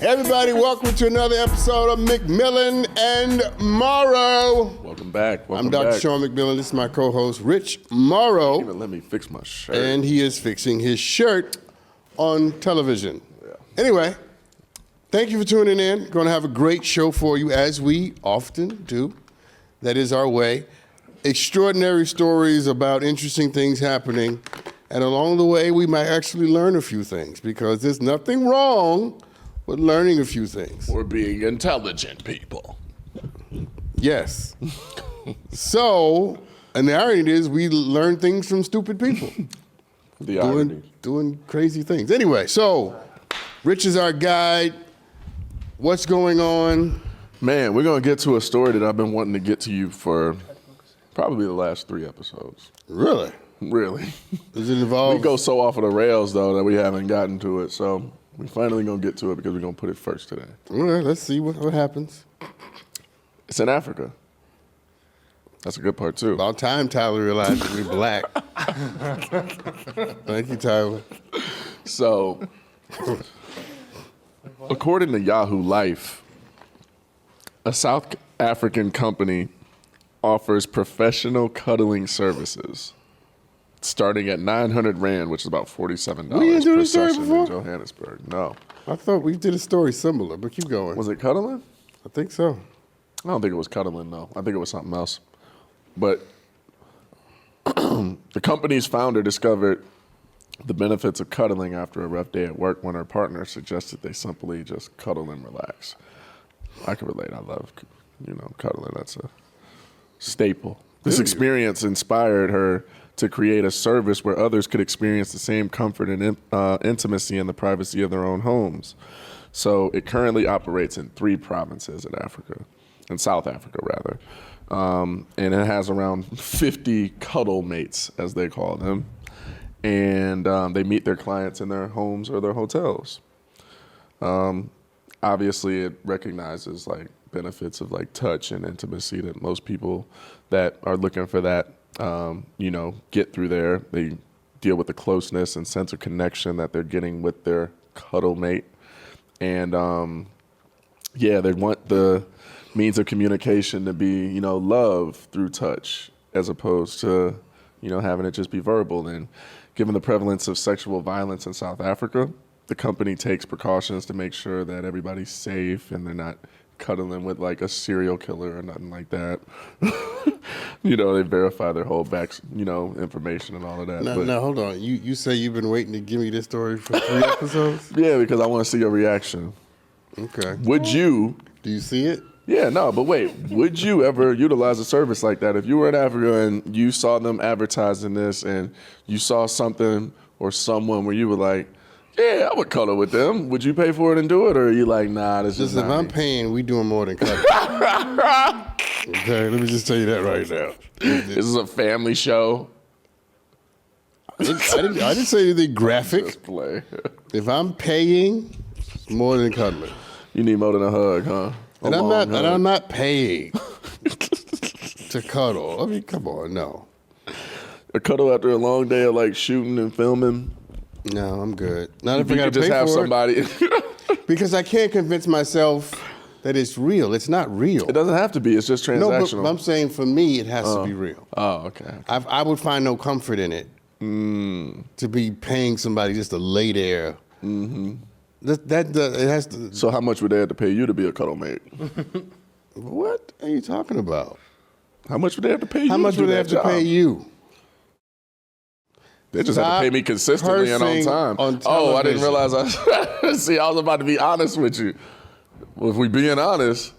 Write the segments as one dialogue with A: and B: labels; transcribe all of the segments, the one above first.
A: Everybody, welcome to another episode of McMillan and Morrow.
B: Welcome back.
A: I'm Dr. Sean McMillan. This is my co-host, Rich Morrow.
B: Even let me fix my shirt.
A: And he is fixing his shirt on television. Yeah. Anyway, thank you for tuning in. Going to have a great show for you, as we often do. That is our way. Extraordinary stories about interesting things happening. And along the way, we might actually learn a few things, because there's nothing wrong with learning a few things.
B: We're being intelligent people.
A: Yes. So, and the irony is, we learn things from stupid people.
B: The irony.
A: Doing crazy things. Anyway, so, Rich is our guide. What's going on?
B: Man, we're going to get to a story that I've been wanting to get to you for probably the last 3 episodes.
A: Really?
B: Really.
A: Does it involve?
B: We go so off of the rails, though, that we haven't gotten to it. So we're finally going to get to it because we're going to put it first today.
A: All right, let's see what happens.
B: It's in Africa. That's a good part, too.
A: About time Tyler realized that we're black. Thank you, Tyler.
B: So, according to Yahoo Life, a South African company offers professional cuddling services starting at 900 Rand, which is about $47
A: We didn't do
B: per
A: this story
B: session
A: before?
B: in Johannesburg. No.
A: I thought we did a story similar, but keep going.
B: Was it cuddling?
A: I think so.
B: I don't think it was cuddling, though. I think it was something else. But the company's founder discovered the benefits of cuddling after a rough day at work when her partner suggested they simply just cuddle and relax. I can relate. I love, cuddling. That's a staple. This experience inspired her to create a service where others could experience the same comfort and intimacy in the privacy of their own homes. So it currently operates in 3 provinces in South Africa rather. And it has around 50 cuddle mates, as they call them. And they meet their clients in their homes or their hotels. Obviously, it recognizes benefits of touch and intimacy that most people that are looking for that, get through there. They deal with the closeness and sense of connection that they're getting with their cuddle mate. And they want the means of communication to be, love through touch, as opposed to, having it just be verbal. And given the prevalence of sexual violence in South Africa, the company takes precautions to make sure that everybody's safe and they're not cuddling with a serial killer or nothing like that. They verify their whole information and all of that.
A: Now, hold on. You say you've been waiting to give me this story for 3 episodes?
B: Yeah, because I want to see your reaction.
A: Okay.
B: Would you?
A: Do you see it?
B: Yeah, no, but wait. Would you ever utilize a service like that? If you were in Africa and you saw them advertising this and you saw something or someone where you were like, yeah, I would cuddle with them. Would you pay for it and do it? Or are you like, nah, this is
A: Listen, if I'm paying, we doing more than cuddling. Okay, let me just tell you that right now.
B: This is a family show.
A: I didn't say anything graphic.
B: Just play.
A: If I'm paying, it's more than cuddling.
B: You need more than a hug, huh?
A: And I'm not paying to cuddle. I mean, come on, no.
B: A cuddle after a long day of shooting and filming.
A: No, I'm good. Not if I
B: You
A: gotta
B: could just
A: pay
B: have
A: for
B: somebody.
A: it. Because I can't convince myself that it's real. It's not real.
B: It doesn't have to be. It's just transactional.
A: No, but I'm saying for me, it has to be real.
B: Oh, okay.
A: I would find no comfort in it to be paying somebody just to lay there. Mm-hmm. It has to.
B: So how much would they have to pay you to be a cuddle mate?
A: What are you talking about?
B: How much would they have to pay you?
A: How much would they have to pay you?
B: They just have to pay me consistently and on time. I didn't realize See, I was about to be honest with you. Well, if we being honest,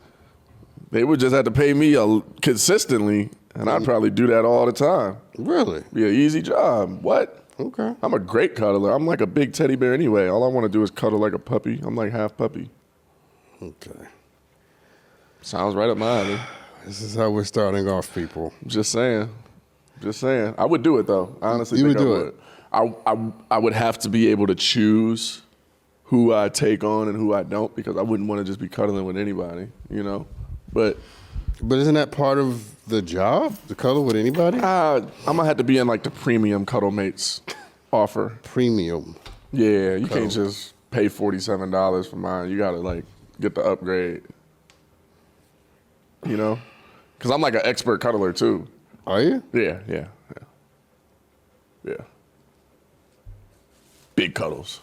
B: they would just have to pay me consistently, and I'd probably do that all the time.
A: Really?
B: Be an easy job. What?
A: Okay.
B: I'm a great cuddler. I'm like a big teddy bear anyway. All I want to do is cuddle like a puppy. I'm like half puppy.
A: Okay.
B: Sounds right up my alley.
A: This is how we're starting off, people.
B: Just saying. I would do it, though. I honestly think I would. I would have to be able to choose who I take on and who I don't, because I wouldn't want to just be cuddling with anybody, But
A: isn't that part of the job, to cuddle with anybody?
B: I'm going to have to be in the premium cuddle mates offer.
A: Premium.
B: Yeah, you can't just pay $47 for mine. You gotta like get the upgrade. You know, because I'm like an expert cuddler too.
A: Are you?
B: Yeah. Big cuddles.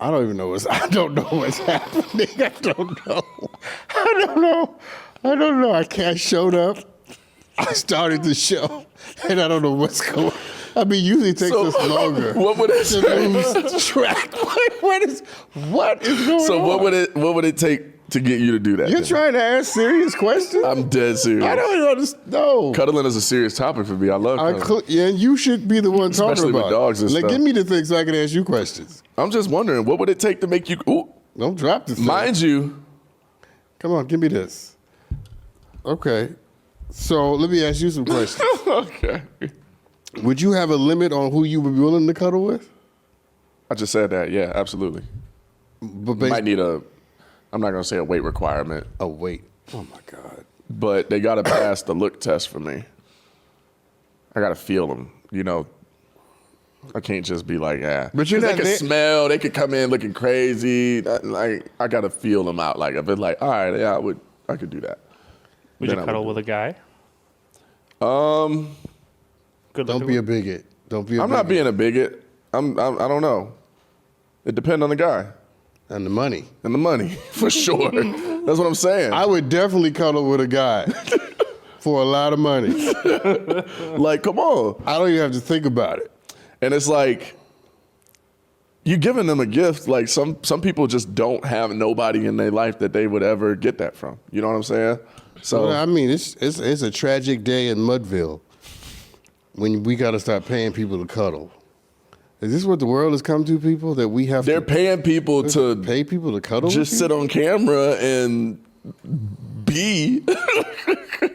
A: I don't even know what's happening. I don't know. I showed up. I started the show, and I don't know what's going on. I mean, usually it takes us longer.
B: What would it
A: to lose track? What is going on?
B: So what would it take to get you to do that?
A: You're
B: then?
A: trying to ask serious questions?
B: I'm dead serious.
A: I don't even understand. No.
B: Cuddling is a serious topic for me. I love cuddling.
A: Yeah, and you should be the one
B: Especially
A: talking about
B: with dogs and
A: it.
B: stuff.
A: Give me the thing so I can ask you questions.
B: I'm just wondering, what would it take to make you? Ooh,
A: Don't drop this thing.
B: mind you.
A: Come on, give me this. Okay. So let me ask you some questions.
B: Okay.
A: Would you have a limit on who you would be willing to cuddle with?
B: I just said that. Yeah, absolutely.
A: But
B: Might need I'm not gonna say a weight requirement,
A: Oh, wait. Oh, my God.
B: but they gotta pass the look test for me. I gotta feel them. You know, I can't just be like,
A: But you're
B: 'Cause
A: not
B: they
A: there-
B: can smell. They could come in looking crazy. Like I gotta feel them out. Like if it's like, all right, yeah, I could do that.
C: Would
B: Then
C: you
B: I
C: cuddle with a guy? Good
A: Don't
C: looking
A: be a
C: one?
A: bigot. Don't be a
B: I'm
A: bigot.
B: not being a bigot. I don't know. It depends on the guy
A: And the money.
B: and the money for sure. That's what I'm saying.
A: I would definitely cuddle with a guy for a lot of money.
B: Like, come on.
A: I don't even have to think about it.
B: And it's like you're giving them a gift. Like some people just don't have nobody in their life that they would ever get that from. You know what I'm saying? So
A: Well, I mean, it's a tragic day in Mudville when we got to start paying people to cuddle. Is this what the world has come to, people? That we have
B: they're
A: to
B: paying people to
A: pay people to cuddle?
B: just
A: with
B: sit on camera and be.
A: you?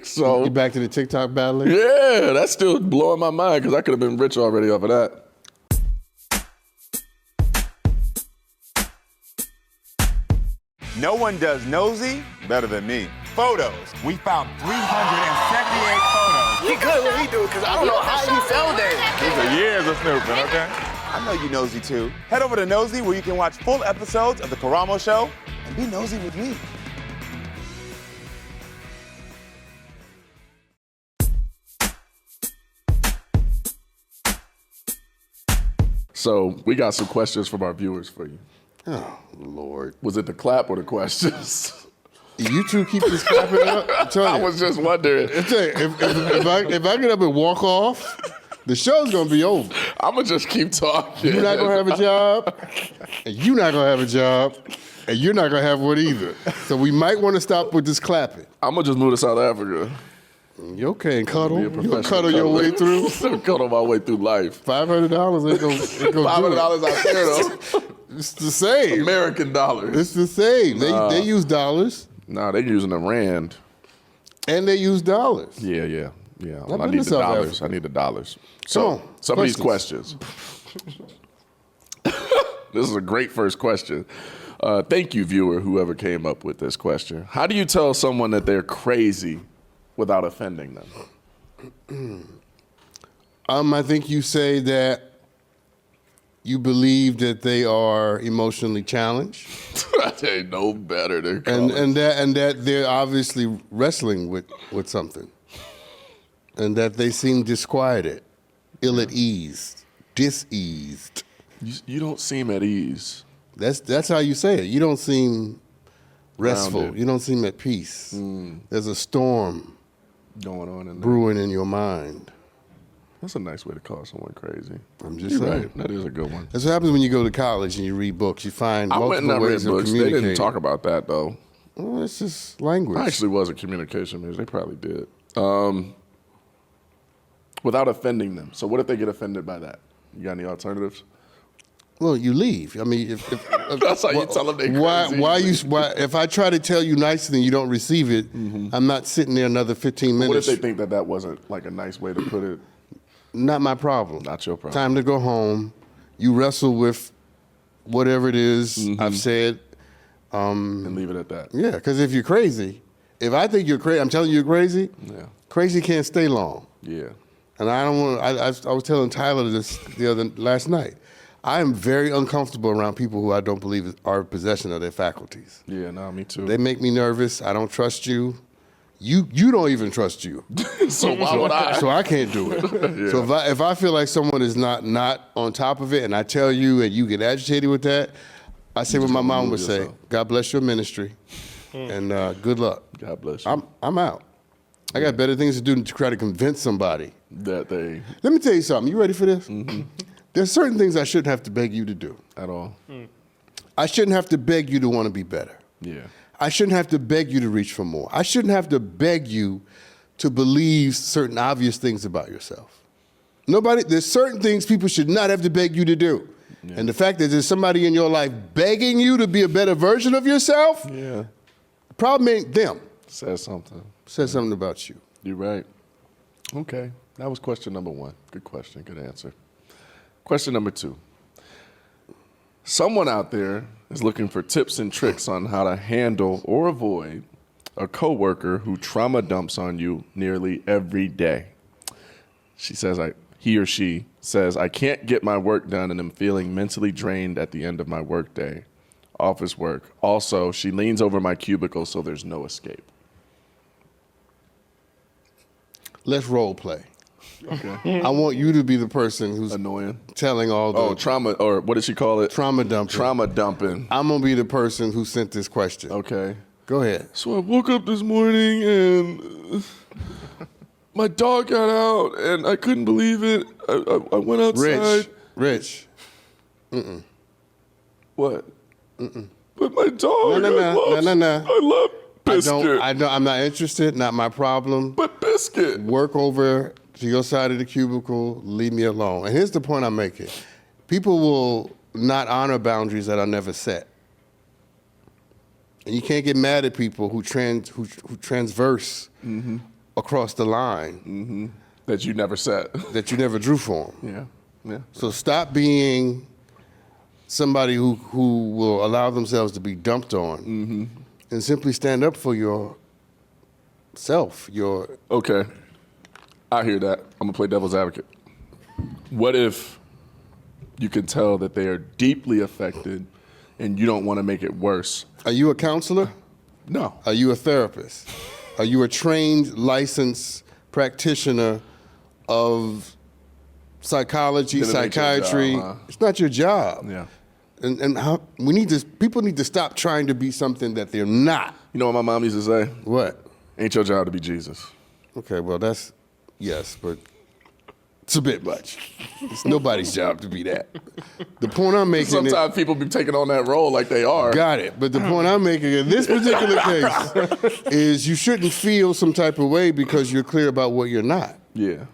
B: So
A: You back to the TikTok battling?
B: yeah, that's still blowing my mind because I could have been rich already off of that.
D: No one does Nosey better than me. Photos. We found 378 photos.
E: He good what he do, because I don't know how he fell there.
D: These are years of snooping, okay? I know you nosy too. Head over to Nosey where you can watch full episodes of The Karamo Show and be nosy with me.
B: So we got some questions from our viewers for you.
A: Oh, Lord.
B: Was it the clap or the questions?
A: You two keep this clapping up? I'm telling
B: I
A: you.
B: was just wondering.
A: I'm telling you, if I get up and walk off, the show's going to be over.
B: I'm going to just keep talking.
A: You're not going to have a job, and you're not going to have a job, and you're not going to have one either. So we might want to stop with this clapping.
B: I'm going to just move to South Africa.
A: You okay and cuddle?
B: Be a
A: You gonna
B: professional
A: cuddle your way
B: cuddler.
A: through?
B: Cuddle my way through life.
A: $500 ain't gonna
B: $500
A: do it.
B: out there, though.
A: It's the same.
B: American dollars.
A: It's the same. They use dollars,
B: Nah, they're using the rand.
A: and they use dollars.
B: Yeah.
A: I've
B: I
A: been
B: need
A: to
B: the
A: South
B: dollars.
A: Africa.
B: I need the dollars.
A: Come
B: So,
A: on,
B: some of these questions. This is a great first question. Thank you, viewer, whoever came up with this question. How do you tell someone that they're crazy without offending them?
A: I think you say that you believe that they are emotionally challenged,
B: They know better than
A: and that they're obviously wrestling with something, and that they seem disquieted, ill at ease, diseased.
B: you don't seem at ease.
A: That's how you say it. You don't seem restful.
B: Grounded.
A: You don't seem at peace. There's a storm
B: Going on in there.
A: brewing in your mind.
B: That's a nice way to call someone crazy.
A: I'm just
B: You're
A: saying.
B: right. That is a good one.
A: That's what happens when you go to college and you read books. You find
B: I went and I
A: multiple
B: read
A: ways of
B: books. They
A: communicating.
B: didn't talk about that, though.
A: Well, it's just language.
B: I actually was a communication major. They probably did. Without offending them. So what if they get offended by that? You got any alternatives?
A: Well, you leave. I mean, if
B: That's how you tell them they crazy.
A: why? If I try to tell you nicely and you don't receive it, I'm not sitting there another 15 minutes.
B: What if they think that wasn't like a nice way to put it?
A: Not my problem.
B: Not your problem.
A: Time to go home. You wrestle with whatever it is I've said.
B: And leave it at that.
A: Yeah, because if you're crazy, if I think you're crazy, I'm telling you you're crazy.
B: Yeah.
A: Crazy can't stay long.
B: Yeah.
A: And I don't want. I was telling Tyler this last night. I am very uncomfortable around people who I don't believe are in possession of their faculties.
B: Yeah, no, me too.
A: They make me nervous. I don't trust you. You don't even trust you.
B: So why would I?
A: So I can't do it.
B: Yeah.
A: So if I feel like someone is not on top of it, and I tell you and you get agitated with that, I say what my mom would say: God bless your ministry, and good luck.
B: God bless you.
A: I'm out. I got better things to do than to try to convince somebody.
B: That they
A: Let me tell you something. You ready for this? There's certain things I shouldn't have to beg you to do.
B: at all.
A: I shouldn't have to beg you to want to be better.
B: Yeah.
A: I shouldn't have to beg you to reach for more. I shouldn't have to beg you to believe certain obvious things about yourself. There's certain things people should not have to beg you to do. Yeah. And the fact that there's somebody in your life begging you to be a better version of yourself,
B: Yeah.
A: the problem ain't them.
B: Says something.
A: Says something about you.
B: You're right. Okay. That was question number 1. Good question. Good answer. Question number 2. Someone out there is looking for tips and tricks on how to handle or avoid a coworker who trauma dumps on you nearly every day. He or she says, I can't get my work done and I'm feeling mentally drained at the end of my work day. Office work. Also, she leans over my cubicle so there's no escape.
A: Let's role play.
B: Okay.
A: I want you to be the person who's
B: Annoying.
A: telling all the
B: Trauma, or what did she call it?
A: trauma dumping.
B: Trauma dumping.
A: I'm going to be the person who sent this question.
B: Okay.
A: Go ahead.
B: So I woke up this morning and my dog got out and I couldn't believe it. I went outside.
A: Rich.
B: What? But my dog.
A: No.
B: I love Biscuit.
A: I'm not interested. Not my problem.
B: But Biscuit.
A: Work over to your side of the cubicle. Leave me alone. And here's the point I'm making. People will not honor boundaries that are never set. And you can't get mad at people who transverse across the line
B: That you never said.
A: that you never drew for them.
B: Yeah.
A: So stop being somebody who will allow themselves to be dumped on and simply stand up for yourself.
B: Okay. I hear that. I'm going to play devil's advocate. What if you can tell that they are deeply affected and you don't want to make it worse?
A: Are you a counselor?
B: No.
A: Are you a therapist? Are you a trained, licensed practitioner of psychology,
B: Didn't make your
A: psychiatry?
B: job, huh?
A: It's not your job.
B: Yeah.
A: And people need to stop trying to be something that they're not.
B: You know what my mom used to say?
A: What?
B: Ain't your job to be Jesus.
A: Okay, well, yes, but it's a bit much. It's nobody's job to be that. The point I'm making
B: Sometimes people be taking on that role like they are.
A: Got it. But the point I'm making in this particular case is you shouldn't feel some type of way because you're clear about what you're not.
B: Yeah.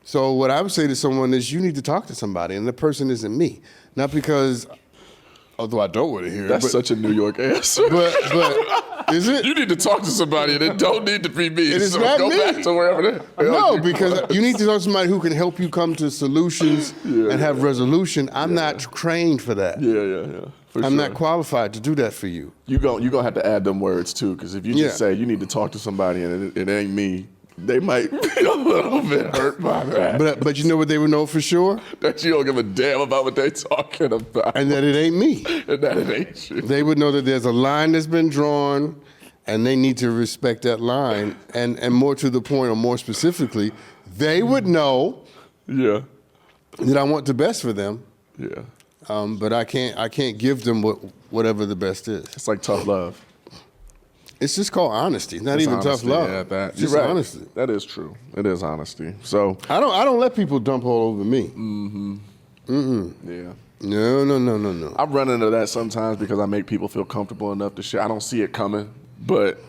A: So what I would say to someone is you need to talk to somebody, and the person isn't me. Not because, although I don't want to hear
B: That's
A: it.
B: such a New York answer.
A: But is it?
B: You need to talk to somebody and it don't need to be me.
A: It is
B: so
A: not
B: go
A: me.
B: back to wherever the hell
A: No,
B: you
A: because
B: are.
A: you need to talk to somebody who can help you come to solutions and have resolution. I'm not trained for that.
B: Yeah. For
A: I'm
B: sure.
A: not qualified to do that for you.
B: You gonna have to add them words too, because if you just
A: Yeah.
B: say you need to talk to somebody and it ain't me, they might be a little bit hurt by that.
A: But you know what they would know for sure?
B: That you don't give a damn about what they talking about.
A: And that it ain't me.
B: And that it ain't you.
A: They would know that there's a line that's been drawn and they need to respect that line. And more to the point, or more specifically, they would know
B: Yeah.
A: that I want the best for them.
B: Yeah.
A: But I can't give them whatever the best is.
B: It's like tough love.
A: It's just called honesty. It's not
B: It's
A: even
B: honesty,
A: tough love.
B: Yeah, that,
A: It's just
B: you're right.
A: honesty.
B: That is true. It is honesty. So
A: I don't let people dump all over me.
B: yeah.
A: No.
B: I run into that sometimes because I make people feel comfortable enough to share. I don't see it coming, but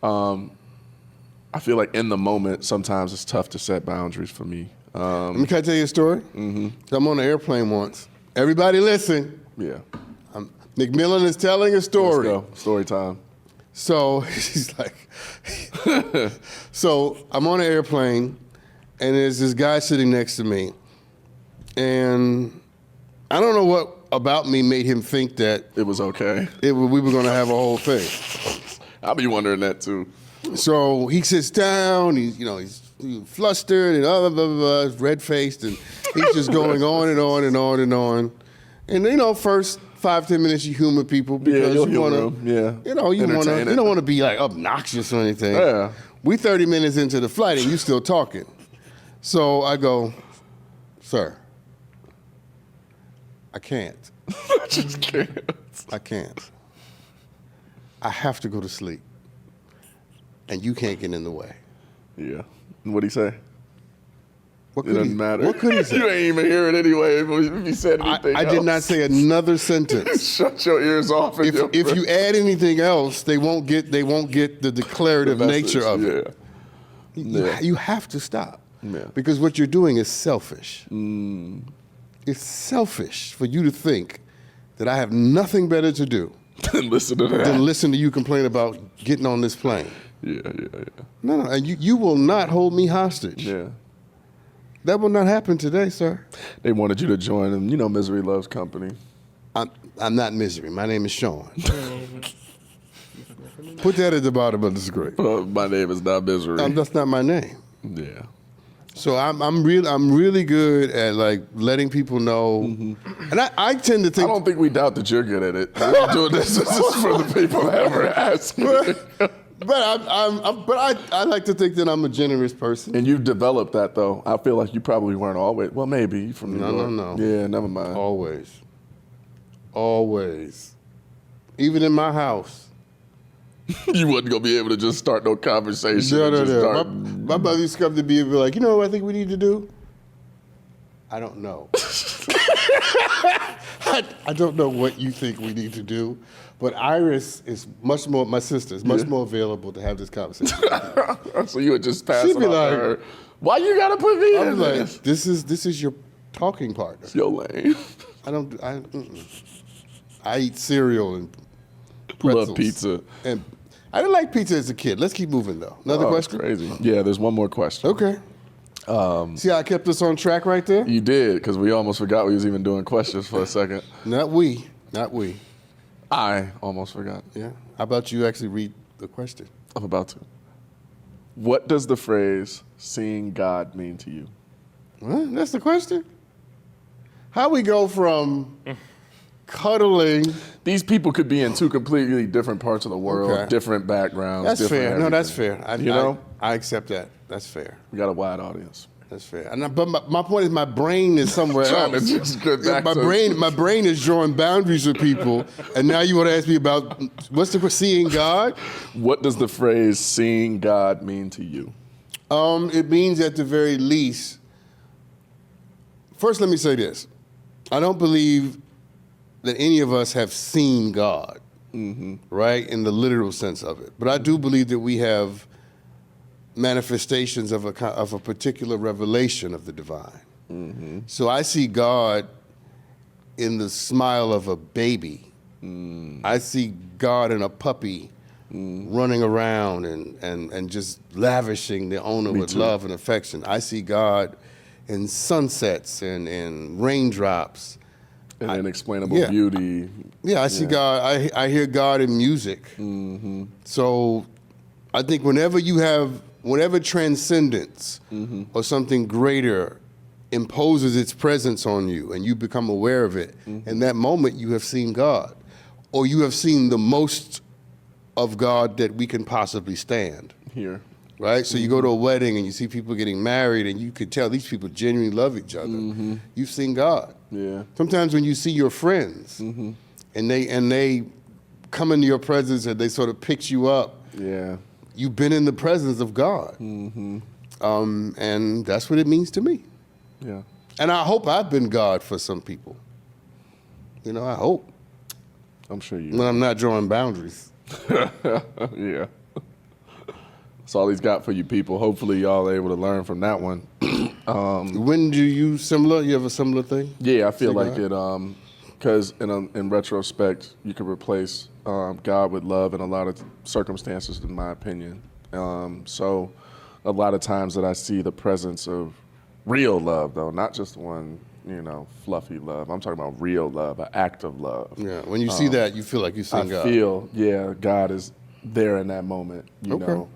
B: I feel like in the moment, sometimes it's tough to set boundaries for me.
A: Can I tell you a story? I'm on an airplane once. Everybody listen.
B: Yeah.
A: McMillan is telling a story.
B: Let's go. Story time.
A: So he's like, so I'm on an airplane, and there's this guy sitting next to me, and I don't know what about me made him think that
B: It was okay.
A: we were going to have a whole thing.
B: I'll be wondering that too.
A: So he sits down. He's flustered and blah, blah, blah, red-faced, and he's just going on and on and on and on. And, you know, first 5-10 minutes you humor people because
B: you'll
A: you want
B: humor 'em, yeah.
A: you know, you
B: Entertain it.
A: don't want to be like obnoxious or anything.
B: Yeah.
A: We 30 minutes into the flight and you still talking. So I go, sir, I can't.
B: I just can't.
A: I can't. I have to go to sleep. And you can't get in the way.
B: Yeah. What'd he say?
A: What
B: It doesn't matter.
A: What could he say?
B: You ain't even hear it anyway if he said anything
A: I did not say another sentence.
B: Shut your ears off. And
A: If you add anything else, they won't get the declarative nature of it. You have to stop.
B: Yeah.
A: Because what you're doing is selfish. It's selfish for you to think that I have nothing better to do
B: Listen to that.
A: than listen to you complain about getting on this plane.
B: Yeah.
A: No, and you will not hold me hostage.
B: Yeah.
A: That will not happen today, sir.
B: They wanted you to join them. You know, misery loves company.
A: I'm not Misery. My name is Sean. Put that at the bottom of the screen.
B: My name is not misery.
A: That's not my name.
B: Yeah.
A: So I'm really good at like letting people know, and I tend to
B: I
A: think.
B: don't think we doubt that you're good at it. We're doing this is for the people that ever ask.
A: But I like to think that I'm a generous person.
B: And you've developed that, though. I feel like you probably weren't always. Well, maybe from New York.
A: No.
B: Yeah, never mind.
A: Always. Even in my house.
B: You wasn't gonna be able to just start no conversation.
A: No.
B: and just start-
A: My brother used to come to me and be like, you know what I think we need to do? I don't know. I don't know what you think we need to do, but Iris is much more, my sister is much more available to have this conversation.
B: So you would just pass
A: She'd
B: it
A: be
B: on
A: like-
B: to her. Why you gotta put me
A: I'm
B: in
A: like,
B: this?
A: this is your talking partner.
B: It's your lane.
A: I eat cereal and pretzels.
B: Love pizza.
A: And I didn't like pizza as a kid. Let's keep moving though. Another
B: Oh,
A: question?
B: Crazy. Yeah, there's one more question.
A: Okay. See how I kept us on track right there?
B: You did, because we almost forgot we was even doing questions for a second.
A: Not we.
B: I almost forgot.
A: Yeah. How about you actually read the question?
B: I'm about to. What does the phrase "seeing God" mean to you?
A: What? That's the question? How we go from cuddling.
B: These people could be in two completely different parts of the world,
A: Okay.
B: different backgrounds.
A: That's
B: different
A: fair. No, that's
B: everything.
A: fair. I accept that. That's fair.
B: We got a wide audience.
A: That's fair. But my point is, my brain is somewhere
B: Trying to
A: else.
B: just get back
A: my
B: to-
A: brain is drawing boundaries with people, and now you want to ask me about what's the seeing God?
B: What does the phrase "seeing God" mean to you?
A: It means at the very least. First, let me say this: I don't believe that any of us have seen God, right, in the literal sense of it. But I do believe that we have manifestations of a particular revelation of the divine. So I see God in the smile of a baby. I see God in a puppy running around and just lavishing the owner with love and affection. I see God in sunsets and raindrops.
B: And inexplainable
A: yeah.
B: beauty.
A: Yeah, I see God. I hear God in music. So I think whenever transcendence or something greater imposes its presence on you and you become aware of it, in that moment you have seen God, or you have seen the most of God that we can possibly stand.
B: Here.
A: Right? So you go to a wedding and you see people getting married and you could tell these people genuinely love each other. You've seen God.
B: Yeah.
A: Sometimes when you see your friends and they come into your presence and they sort of pick you up,
B: Yeah.
A: you've been in the presence of God. And that's what it means to me.
B: Yeah.
A: And I hope I've been God for some people. You know, I hope.
B: I'm sure you.
A: When I'm not drawing boundaries.
B: Yeah. That's all he's got for you people. Hopefully y'all are able to learn from that one.
A: When do you similar? You have a similar thing?
B: Yeah, I feel
A: See
B: like
A: God?
B: it, because in retrospect, you could replace God with love in a lot of circumstances, in my opinion. So a lot of times that I see the presence of real love, though, not just one, fluffy love. I'm talking about real love, an act of love.
A: Yeah. When you see that, you feel like you've seen
B: I
A: God.
B: feel, God is there in that moment, you know.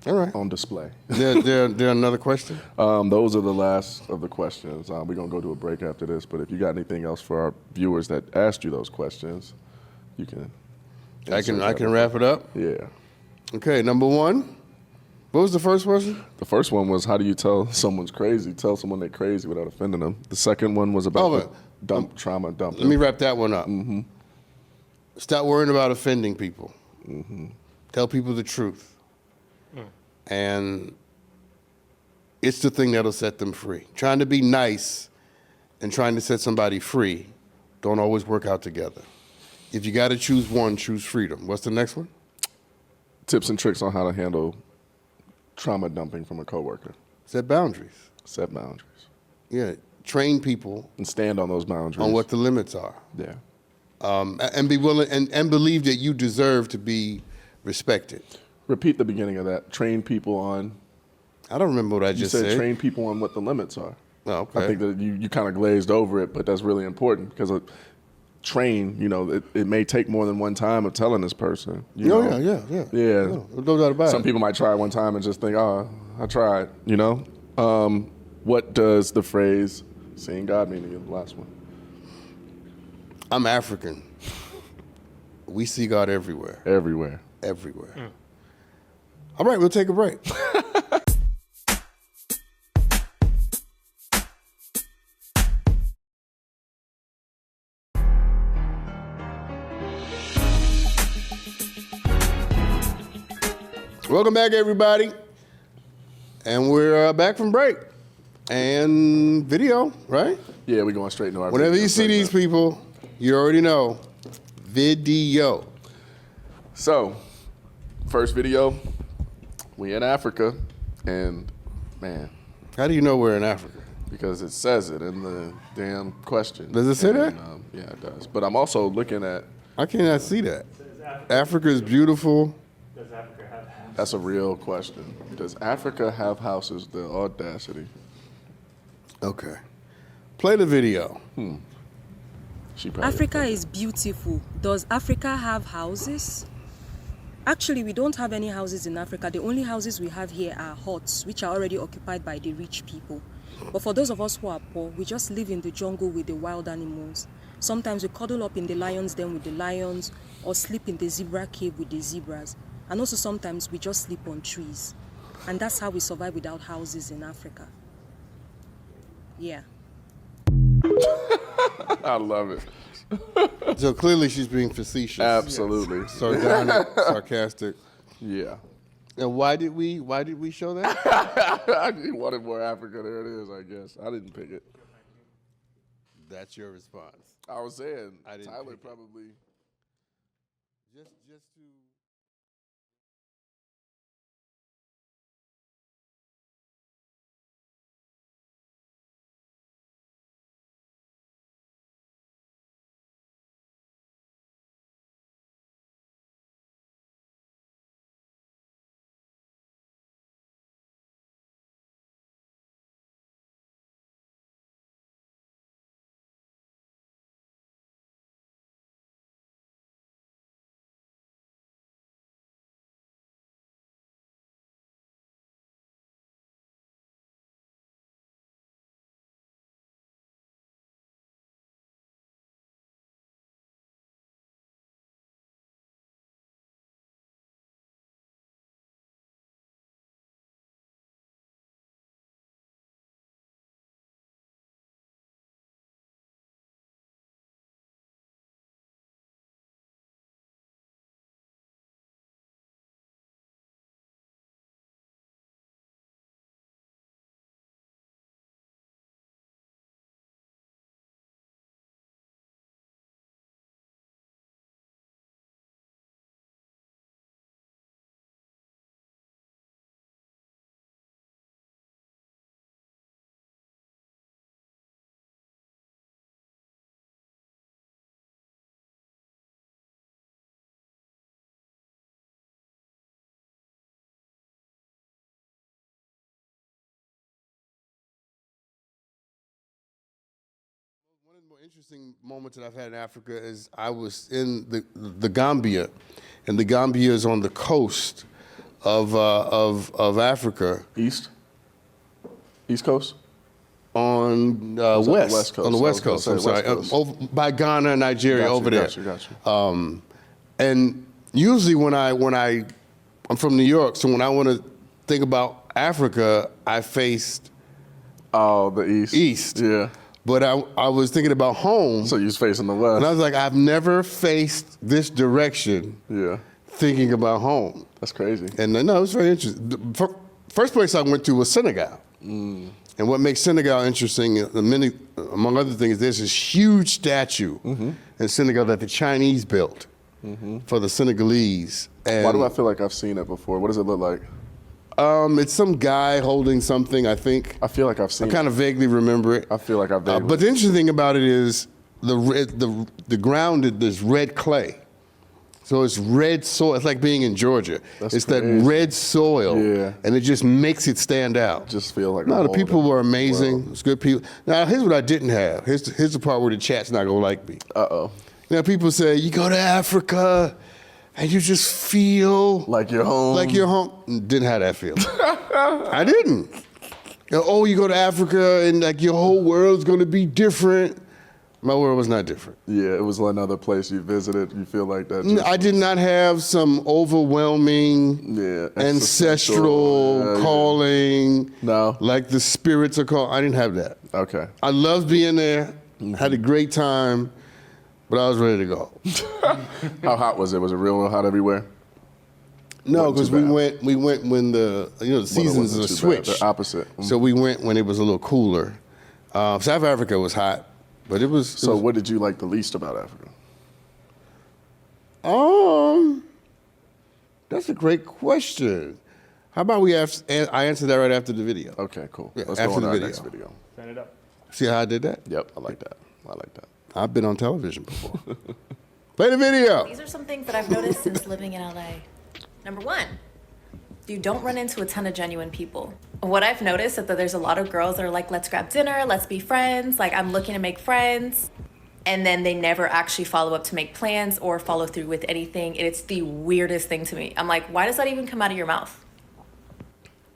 A: All right.
B: on display.
A: There another question?
B: Those are the last of the questions. We're going to go to a break after this, but if you got anything else for our viewers that asked you those questions, you can.
A: I can wrap it up?
B: Yeah.
A: Okay, number one. What was the first question?
B: The first one was, how do you tell someone's crazy? Tell someone they're crazy without offending them. The second one was about trauma dumping.
A: Let me wrap that one up. Stop worrying about offending people. Tell people the truth. And it's the thing that'll set them free. Trying to be nice and trying to set somebody free don't always work out together. If you got to choose one, choose freedom. What's the next one?
B: Tips and tricks on how to handle trauma dumping from a coworker.
A: Set boundaries.
B: Set boundaries.
A: Yeah, train people
B: And stand on those boundaries.
A: on what the limits are.
B: Yeah.
A: And be willing and believe that you deserve to be respected.
B: Repeat the beginning of that. Train people on.
A: I don't remember what I
B: You
A: just
B: said
A: said.
B: train people on what the limits are.
A: Oh, okay.
B: I think that you kind of glazed over it, but that's really important because train, it may take more than one time of telling this person.
A: Yeah.
B: Yeah.
A: No doubt about
B: Some
A: it.
B: people might try one time and just think, oh, I tried, What does the phrase seeing God mean again? The last one.
A: I'm African. We see God everywhere.
B: Everywhere.
A: Everywhere. All right, we'll take a break. Welcome back, everybody. And we're back from break. And video, right?
B: Yeah, we're going straight into our
A: Whenever
B: video
A: you see
B: segment.
A: these people, you already know. Video.
B: So, first video, we in Africa, and man,
A: How do you know we're in Africa?
B: because it says it in the damn question.
A: Does it say that?
B: Yeah, it does. But I'm also looking at,
A: I cannot see that. Africa is beautiful.
C: Does Africa have houses?
B: that's a real question. Does Africa have houses? The audacity.
A: Okay. Play the video.
B: She probably
F: Africa is beautiful. Does Africa have houses? Actually, we don't have any houses in Africa. The only houses we have here are huts, which are already occupied by the rich people. But for those of us who are poor, we just live in the jungle with the wild animals. Sometimes we cuddle up in the lion's den with the lions, or sleep in the zebra cave with the zebras. And also sometimes we just sleep on trees. And that's how we survive without houses in Africa. Yeah.
B: I love it.
A: So clearly she's being facetious.
B: Absolutely.
A: Sardonic, sarcastic.
B: Yeah.
A: And why did we show that?
B: I just wanted more Africa. There it is, I guess. I didn't pick it.
A: That's your response.
B: I was saying,
A: I didn't
B: Tyler
A: pick it.
B: probably.
A: Just to One of the more interesting moments that I've had in Africa is I was in the Gambia, and the Gambia is on the coast of Africa
B: East Coast.
A: on
B: Was that the
A: west,
B: West Coast?
A: on the
B: I
A: West
B: was
A: Coast.
B: gonna
A: I'm
B: say
A: sorry,
B: West Coast.
A: over by Ghana, Nigeria,
B: Got you,
A: over there.
B: got you.
A: And usually when I'm from New York, so when I want to think about Africa, I faced
B: Oh, the East.
A: east.
B: Yeah.
A: But I was thinking about home,
B: So you was facing the West.
A: and I was like, I've never faced this direction
B: Yeah.
A: thinking about home.
B: That's crazy.
A: And no, it was very interesting. The first place I went to was Senegal. And what makes Senegal interesting, among other things, there's this huge statue in Senegal that the Chinese built for the Senegalese. And
B: Why do I feel like I've seen it before? What does it look like?
A: it's some guy holding something, I think.
B: I feel like I've seen
A: I kind of vaguely remember it.
B: I feel like I've vaguely.
A: But the interesting thing about it is the ground is this red clay. So it's red soil. It's like being in Georgia.
B: That's
A: it's
B: crazy.
A: that red soil,
B: Yeah.
A: and it just makes it stand out.
B: Just feel like
A: No,
B: I'm
A: the people
B: older.
A: were amazing.
B: Wow.
A: It's good people. Now, here's what I didn't have. Here's the part where the chat's not gonna like me.
B: Uh-oh.
A: Now, people say you go to Africa, and you just feel
B: Like you're home.
A: like you're home. Didn't have that feeling. I didn't. You go to Africa, and like your whole world's gonna be different. My world was not different.
B: Yeah, it was another place you visited. You feel like that. Just,
A: I did not have some overwhelming
B: Yeah,
A: ancestral
B: existential, yeah.
A: calling.
B: No.
A: Like the spirits are called. I didn't have that.
B: Okay.
A: I loved being there. Had a great time, but I was ready to go.
B: How hot was it? Was it real hot everywhere?
A: No,
B: Wasn't
A: because
B: too bad.
A: we went when the seasons
B: wasn't
A: are
B: too bad.
A: switched.
B: The opposite.
A: So we went when it was a little cooler. South Africa was hot, but it was.
B: So what did you like the least about Africa?
A: That's a great question. How about I answer that right after the video?
B: Okay, cool.
A: Yeah,
B: Let's
A: after
B: go on
A: the
B: to our
A: video.
B: next video.
C: Turn it up.
A: See how I did that?
B: Yep, I like that. I like that.
A: I've been on television before. Play the video.
G: These are some things that I've noticed since living in LA. Number one, you don't run into a ton of genuine people. What I've noticed is that there's a lot of girls that are like, let's grab dinner, let's be friends, like I'm looking to make friends. And then they never actually follow up to make plans or follow through with anything. And it's the weirdest thing to me. I'm like, why does that even come out of your mouth?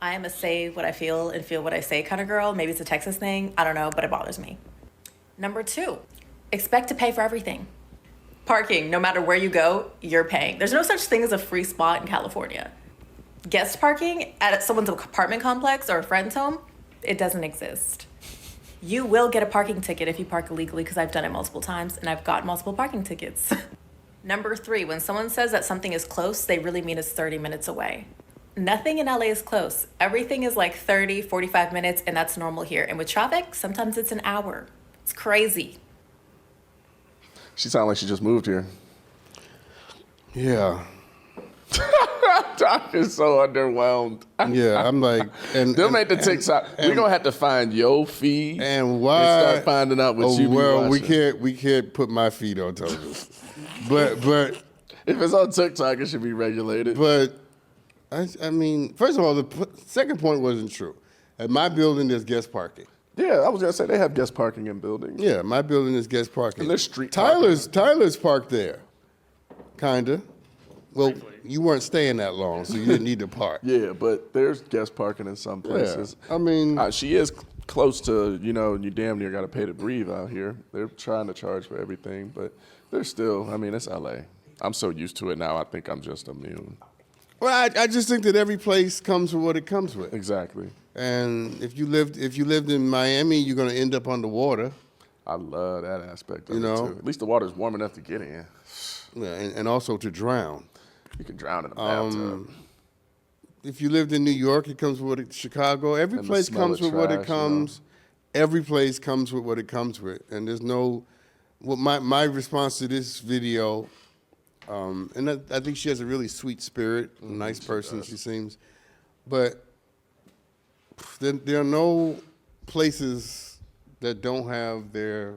G: I am a say what I feel and feel what I say kind of girl. Maybe it's a Texas thing. I don't know, but it bothers me. Number two, expect to pay for everything. Parking, no matter where you go, you're paying. There's no such thing as a free spot in California. Guest parking at someone's apartment complex or a friend's home, it doesn't exist. You will get a parking ticket if you park illegally, because I've done it multiple times and I've got multiple parking tickets. Number three, when someone says that something is close, they really mean it's 30 minutes away. Nothing in LA is close. Everything is like 30, 45 minutes, and that's normal here. And with traffic, sometimes it's an hour. It's crazy.
B: She sounded like she just moved here.
A: Yeah.
B: Doc is so underwhelmed.
A: Yeah, I'm like, and
B: They'll make the TikTok. We're gonna have to find your feed
A: and why
B: and start finding out what you be
A: well,
B: watching.
A: we can't put my feet on television. but
B: If it's on TikTok, it should be regulated.
A: I mean, first of all, the second point wasn't true. At my building, there's guest parking.
B: Yeah, I was gonna say they have guest parking in buildings.
A: Yeah, my building is guest parking.
B: And there's street
A: Tyler's parked there, kinda. Well, you weren't staying that long, so you didn't need to park.
B: Yeah, but there's guest parking in some places.
A: I mean,
B: she is close to, you damn near got to pay to breathe out here. They're trying to charge for everything, but they're still, it's LA. I'm so used to it now, I think I'm just immune.
A: well, I just think that every place comes with what it comes with.
B: Exactly.
A: And if you lived in Miami, you're gonna end up underwater.
B: I love that aspect of
A: You
B: it,
A: know?
B: too. At least the water's warm enough to get in.
A: Yeah, and also to drown.
B: You can drown in a bathtub.
A: If you lived in New York, it comes with what it, Chicago. Every
B: And the
A: place
B: smell
A: comes
B: of
A: with what it
B: trash,
A: comes. Every place comes with what it comes with, and there's no. Well, my response to this video, and I think she has a really sweet spirit, a nice person she seems, but there are no places that don't have their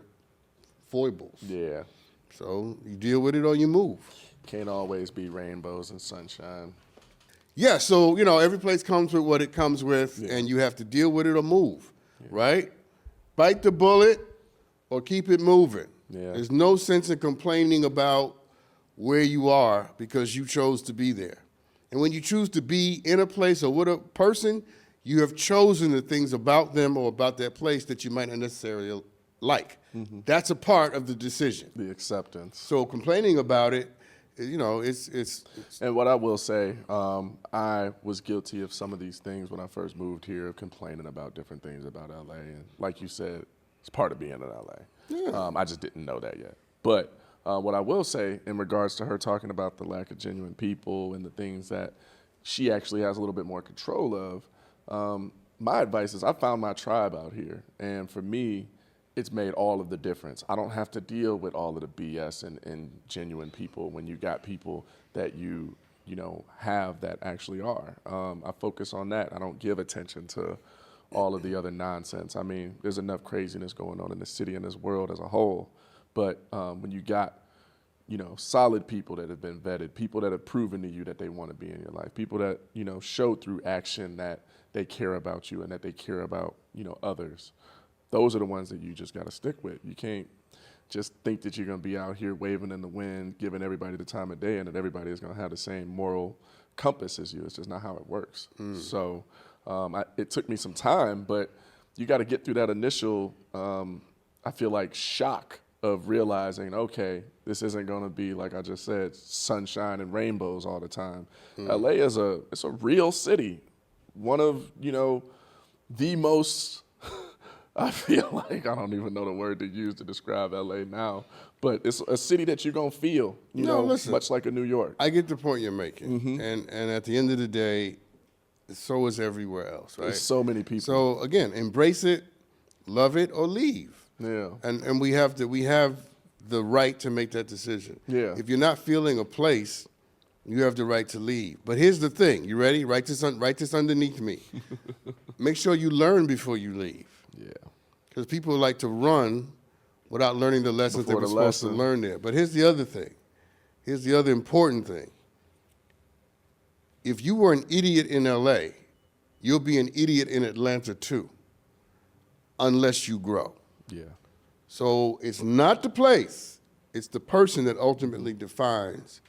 A: foibles.
B: Yeah.
A: So you deal with it or you move.
B: Can't always be rainbows and sunshine.
A: Yeah, so every place comes with what it comes with, and you have to deal with it or move, right? Bite the bullet or keep it moving.
B: Yeah.
A: There's no sense in complaining about where you are because you chose to be there. And when you choose to be in a place or with a person, you have chosen the things about them or about that place that you might not necessarily like. That's a part of the decision.
B: The acceptance.
A: So complaining about it, you know, it's
B: And what I will say, I was guilty of some of these things when I first moved here, complaining about different things about LA. And like you said, it's part of being in LA.
A: Yeah.
B: I just didn't know that yet. But what I will say in regards to her talking about the lack of genuine people and the things that she actually has a little bit more control of, my advice is I found my tribe out here. And for me, it's made all of the difference. I don't have to deal with all of the BS and genuine people when you got people that you know, have that actually are. I focus on that. I don't give attention to all of the other nonsense. I mean, there's enough craziness going on in the city and this world as a whole. But when you got, you know, solid people that have been vetted, people that have proven to you that they want to be in your life, people that, you know, show through action that they care about you and that they care about, you know, others. Those are the ones that you just got to stick with. You can't just think that you're going to be out here waving in the wind, giving everybody the time of day, and that everybody is going to have the same moral compass as you. It's just not how it works. So it took me some time, but you got to get through that initial, I feel like, shock of realizing, okay, this isn't going to be, like I just said, sunshine and rainbows all the time. LA is it's a real city. One of, you know, the most... I feel like I don't even know the word to use to describe LA now, but it's a city that you're gonna feel, you know,
A: listen,
B: much like a New York.
A: I get the point you're making, and at the end of the day, so is everywhere else, right?
B: There's so many people.
A: So again, embrace it, love it, or leave.
B: Yeah.
A: And we have the right to make that decision.
B: Yeah.
A: If you're not feeling a place, you have the right to leave. But here's the thing. You ready? Write this underneath me. Make sure you learn before you leave.
B: Yeah.
A: Because people like to run without learning the lessons
B: Before
A: they were
B: the
A: supposed to
B: lesson.
A: learn there. But here's the other thing. Here's the other important thing. If you were an idiot in LA, you'll be an idiot in Atlanta too, unless you grow.
B: Yeah.
A: So it's not the place, it's the person that ultimately defines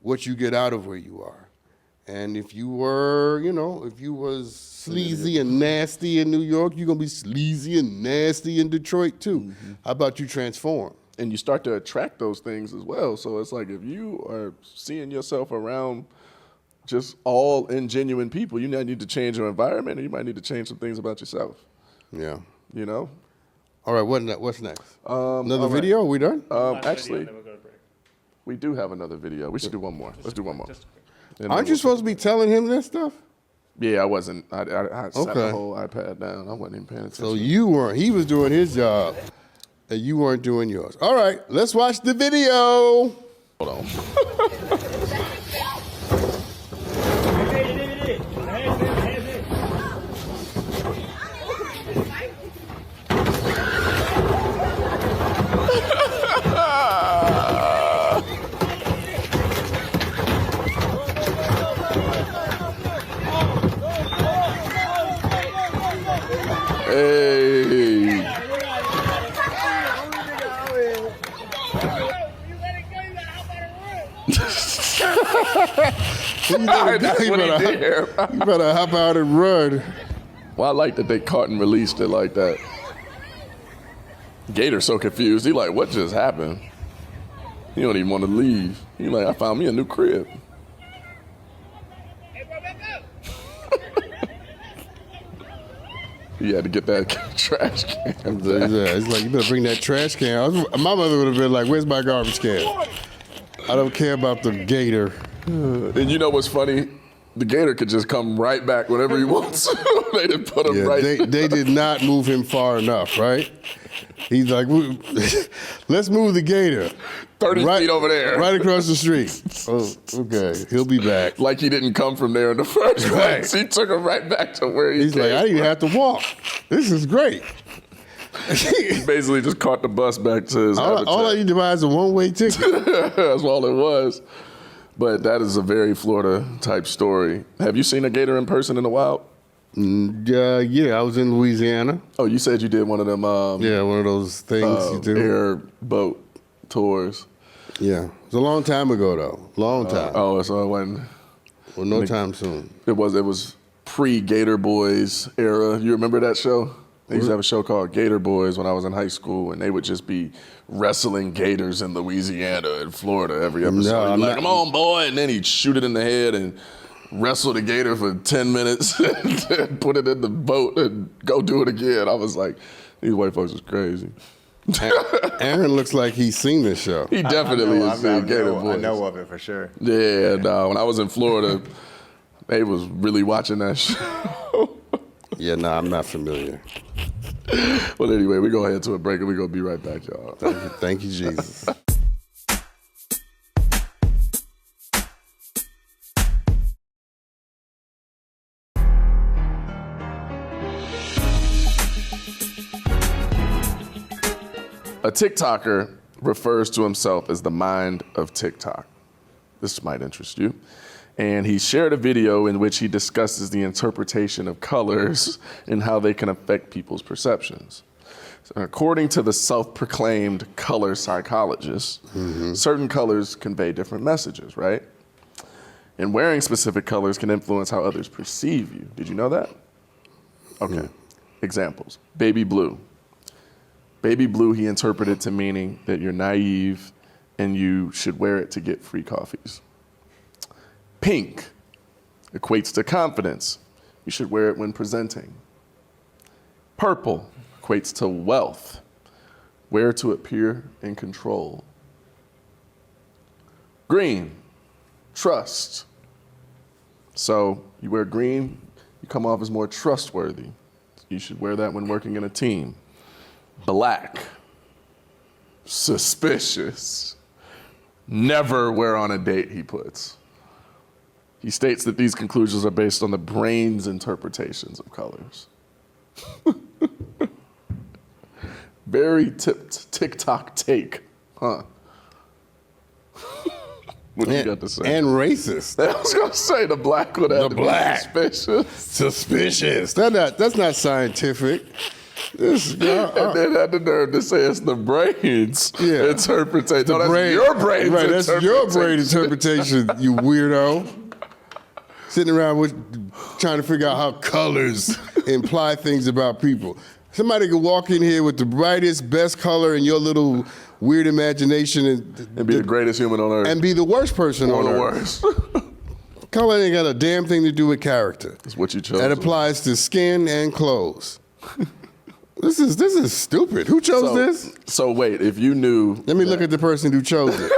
A: what you get out of where you are. And if you were, you know, if you was sleazy and nasty in New York, you're gonna be sleazy and nasty in Detroit too. How about you transform?
B: And you start to attract those things as well. So it's like if you are seeing yourself around just all ingenuine people, you might need to change your environment, or you might need to change some things about yourself.
A: Yeah.
B: You know?
A: All right, what's next? Another
B: all right.
A: video? Are we done?
B: Actually, we do have another video. We should do one more. Let's do one more. And then
A: Aren't you
B: we'll-
A: supposed to be telling him that stuff?
B: Yeah, I wasn't. I sat
A: Okay.
B: the whole iPad down. I wasn't even paying attention.
A: So you weren't. He was doing his job, and you weren't doing yours. All right, let's watch the video.
B: Hold on. Hey. That's what he did.
A: You better hop out and run.
B: Well, I like that they caught and released it like that. Gator's so confused. He like, what just happened? He don't even want to leave. He like, I found me a new crib. He had to get that trash can. back.
A: It's like, you better bring that trash can. My mother would have been like, where's my garbage can? I don't care about the gator.
B: And you know what's funny? The gator could just come right back whenever he wants. They didn't put him
A: Yeah,
B: right.
A: they did not move him far enough, right? He's like, let's move the gator.
B: 30 feet over there.
A: Right across the street. Oh, okay. He'll be back.
B: Like he didn't come from there in the first
A: Right.
B: place. He took him right back to where he
A: He's
B: came
A: like, I didn't even have to walk. This is great.
B: He basically just caught the bus back to his habitat.
A: all I need to buy is a one-way ticket.
B: That's all it was. But that is a very Florida type story. Have you seen a gator in person in the wild?
A: Yeah, I was in Louisiana.
B: Oh, you said you did one of them
A: Yeah, one of those things you do.
B: air boat tours.
A: Yeah. It was a long time ago, though. Long time.
B: Oh, so it wasn't.
A: Well, no time soon.
B: It was pre-Gator Boys era. You remember that show? They used to have a show called Gator Boys when I was in high school, and they would just be wrestling gators in Louisiana and Florida every episode.
A: No,
B: He'd
A: I'm
B: be like,
A: not-
B: come on, boy, and then he'd shoot it in the head and wrestle the gator for 10 minutes and put it in the boat and go do it again. I was like, these white folks is crazy.
A: Aaron looks like he's seen this show.
B: He definitely has seen Gator Boys.
D: I know of it for sure.
B: Yeah, no, when I was in Florida, they was really watching that show.
A: Yeah, no, I'm not familiar.
B: Well, anyway, we're going to head to a break and we're going to be right back, y'all.
A: Thank you, Jesus.
B: A TikToker refers to himself as the mind of TikTok. This might interest you. And he shared a video in which he discusses the interpretation of colors and how they can affect people's perceptions. So according to the self-proclaimed color psychologist, certain colors convey different messages, right? And wearing specific colors can influence how others perceive you. Did you know that? Okay. Examples. Baby blue. Baby blue he interpreted to meaning that you're naive and you should wear it to get free coffees. Pink equates to confidence. You should wear it when presenting. Purple equates to wealth. Wear to appear in control. Green, trust. So you wear green, you come off as more trustworthy. You should wear that when working in a team. Black, suspicious. Never wear on a date, he puts. He states that these conclusions are based on the brain's interpretations of colors. Very TikTok take, huh? What you got to say?
A: And racist.
B: I was gonna say the black one had to be suspicious.
A: Suspicious. That's not scientific. This
B: And then had the nerve to say it's the brain's interpretation. No, that's your brain's
A: right,
B: interpretation.
A: that's your brain interpretation, you weirdo. Sitting around trying to figure out how colors imply things about people. Somebody could walk in here with the brightest, best color in your little weird imagination
B: and be the greatest human on earth.
A: And be the worst person on
B: the
A: earth.
B: worst.
A: Color ain't got a damn thing to do with character.
B: That's what you chose.
A: That applies to skin and clothes. This is stupid. Who chose this?
B: So wait, if you knew...
A: Let me look at the person who chose it.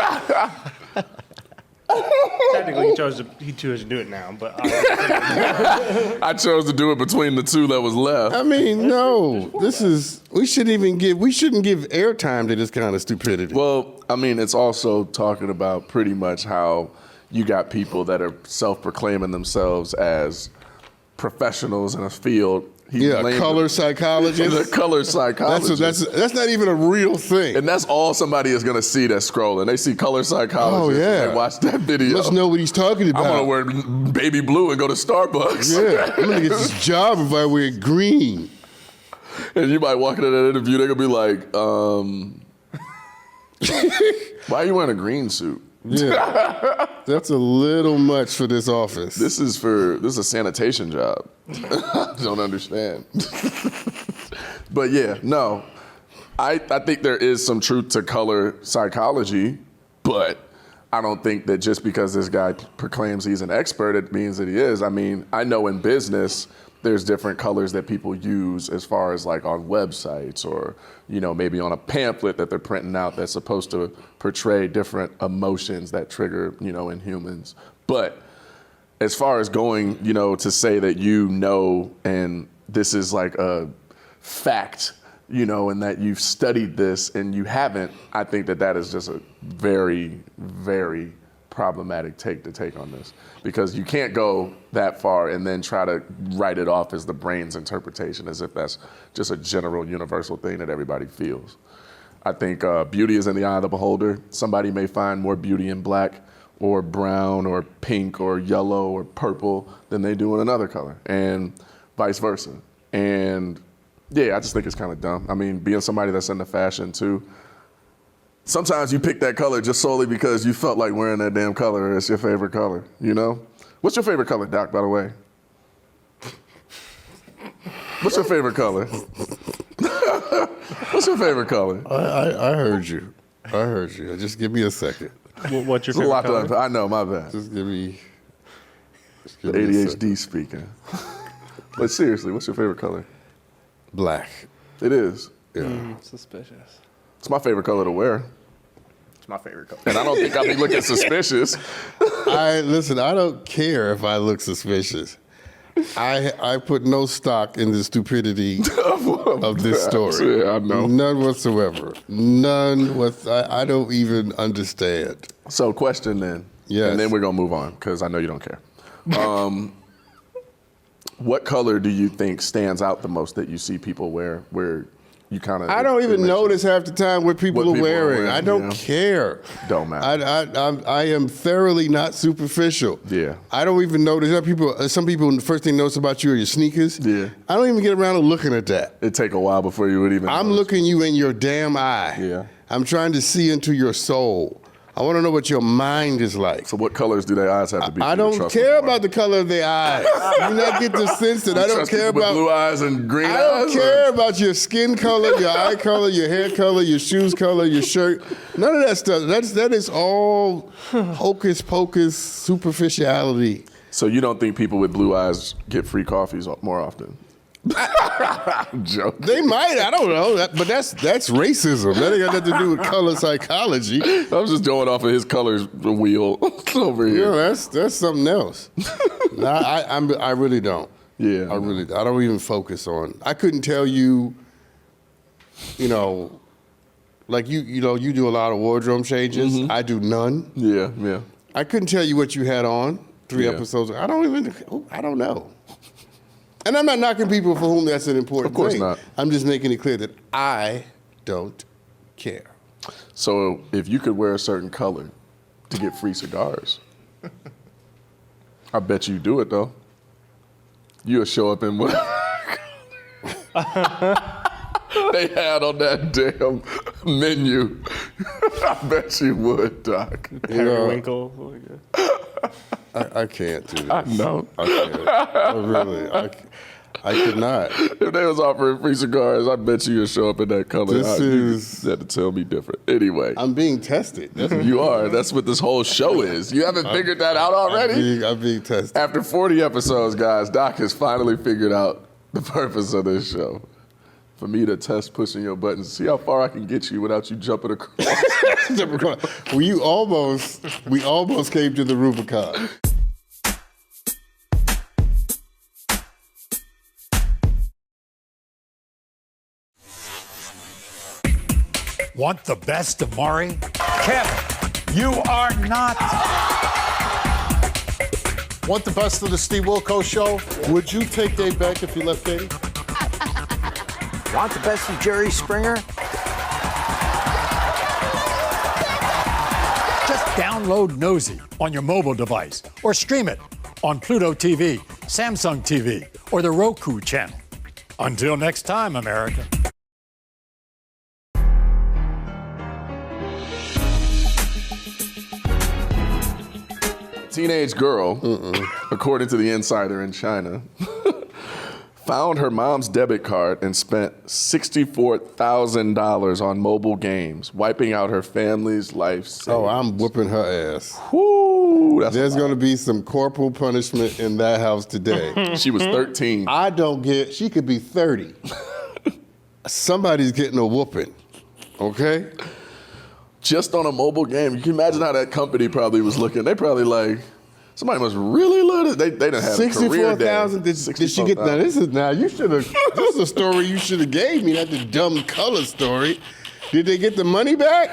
C: Technically, he chose to do it now, but
B: I chose to do it between the two that was left.
A: I mean, no. We shouldn't give airtime to this kind of stupidity.
B: Well, I mean, it's also talking about pretty much how you got people that are self-proclaiming themselves as professionals in a field.
A: Color psychologist.
B: The color psychologist.
A: That's not even a real thing.
B: And that's all somebody is going to see that's scrolling. They see color psychologist.
A: Oh, yeah.
B: And they watch that video.
A: Must know what he's talking about.
B: I'm going to wear baby blue and go to Starbucks.
A: Yeah, I'm going to get this job if I wear green.
B: And you might walk into that interview, they're going to be like, why are you wearing a green suit?
A: Yeah, that's a little much for this office.
B: This is a sanitation job. I don't understand. But yeah, no, I think there is some truth to color psychology, but I don't think that just because this guy proclaims he's an expert, it means that he is. I mean, I know in business, there's different colors that people use as far as like on websites or, maybe on a pamphlet that they're printing out that's supposed to portray different emotions that trigger, in humans. But as far as going, to say that and this is like a fact, and that you've studied this and you haven't, I think that is just a very, very problematic take to take on this, because you can't go that far and then try to write it off as the brain's interpretation, as if that's just a general universal thing that everybody feels. I think beauty is in the eye of the beholder. Somebody may find more beauty in black or brown or pink or yellow or purple than they do in another color, and vice versa. And yeah, I just think it's kind of dumb. I mean, being somebody that's into fashion too, sometimes you pick that color just solely because you felt like wearing that damn color. It's your favorite color, What's your favorite color, Doc, by the way? What's your favorite color? What's your favorite color?
A: I heard you. I heard you. Just give me a second.
C: What's your
B: There's a lot
C: favorite color?
B: I know, my bad.
A: Just give me.
B: The ADHD speaking. But seriously, what's your favorite color?
A: Black.
B: It is.
A: Yeah.
C: Suspicious.
B: It's my favorite color to wear.
C: It's my favorite color.
B: And I don't think I'll be looking suspicious.
A: Listen, I don't care if I look suspicious. I put no stock in the stupidity of this story.
B: Yeah, I know.
A: None whatsoever. I don't even understand.
B: So question then.
A: Yes.
B: And then we're going to move on because I know you don't care. What color do you think stands out the most that you see people wear where you kind of...
A: I don't even notice half the time what people are wearing. I don't care.
B: Don't matter.
A: I am thoroughly not superficial.
B: Yeah.
A: I don't even notice. Some people, the first thing they notice about you are your sneakers.
B: Yeah.
A: I don't even get around to looking at that.
B: It'd take a while before you would even
A: I'm
B: notice.
A: looking you in your damn eye.
B: Yeah.
A: I'm trying to see into your soul. I want to know what your mind is like.
B: So what colors do their eyes have to be?
A: I don't care about the color of their eyes. You not get the sense that I don't
B: Trust
A: care
B: people with
A: about
B: blue eyes and green eyes?
A: I don't care about your skin color, your eye color, your hair color, your shoes color, your shirt. None of that stuff. That is all hocus pocus superficiality.
B: So you don't think people with blue eyes get free coffees more often? I'm joking.
A: They might. I don't know. But that's racism. That ain't got nothing to do with color psychology.
B: I'm just going off of his colors wheel over here.
A: Yeah, that's something else. No, I really don't.
B: Yeah.
A: I don't even focus on. I couldn't tell you, like you do a lot of wardrobe changes.
B: Mm-hmm.
A: I do none.
B: Yeah.
A: I couldn't tell you what you had on 3 episodes. I don't know. And I'm not knocking people for whom that's an important thing.
B: Of course not.
A: I'm just making it clear that I don't care.
B: So if you could wear a certain color to get free cigars, I bet you do it though. You'll show up in whatever they had on that damn menu. I bet you would, Doc.
C: Periwinkle.
A: I can't do this.
B: I know.
A: I can't. I could not.
B: If they was offering free cigars, I bet you'll show up in that color. You had to tell me different. Anyway.
A: I'm being tested.
B: You are. That's what this whole show is. You haven't figured that out already?
A: I'm being tested.
B: After 40 episodes, guys, Doc has finally figured out the purpose of this show. For me to test pushing your buttons, see how far I can get you without you jumping across.
A: We almost came to the Rubicon.
H: Want the best of Maury? Kevin, you are not. Want the best of the Steve Wilkos show?
A: Would you take Dave back if you left Katie?
E: Want the best of Jerry Springer?
H: Just download Nosey on your mobile device or stream it on Pluto TV, Samsung TV, or the Roku channel. Until next time, America.
B: Teenage girl, according to the insider in China, found her mom's debit card and spent $64,000 on mobile games, wiping out her family's life savings.
A: Oh, I'm whooping her ass.
B: Woo,
A: There's going to be some corporal punishment in that house today.
B: She was 13.
A: She could be 30. Somebody's getting a whooping, okay?
B: Just on a mobile game. You can imagine how that company probably was looking. They probably like, somebody must really love it. They done had a career day.
A: $64,000. Did she get that? You should have. This is a story you should have gave me. Not the dumb color story. Did they get the money back?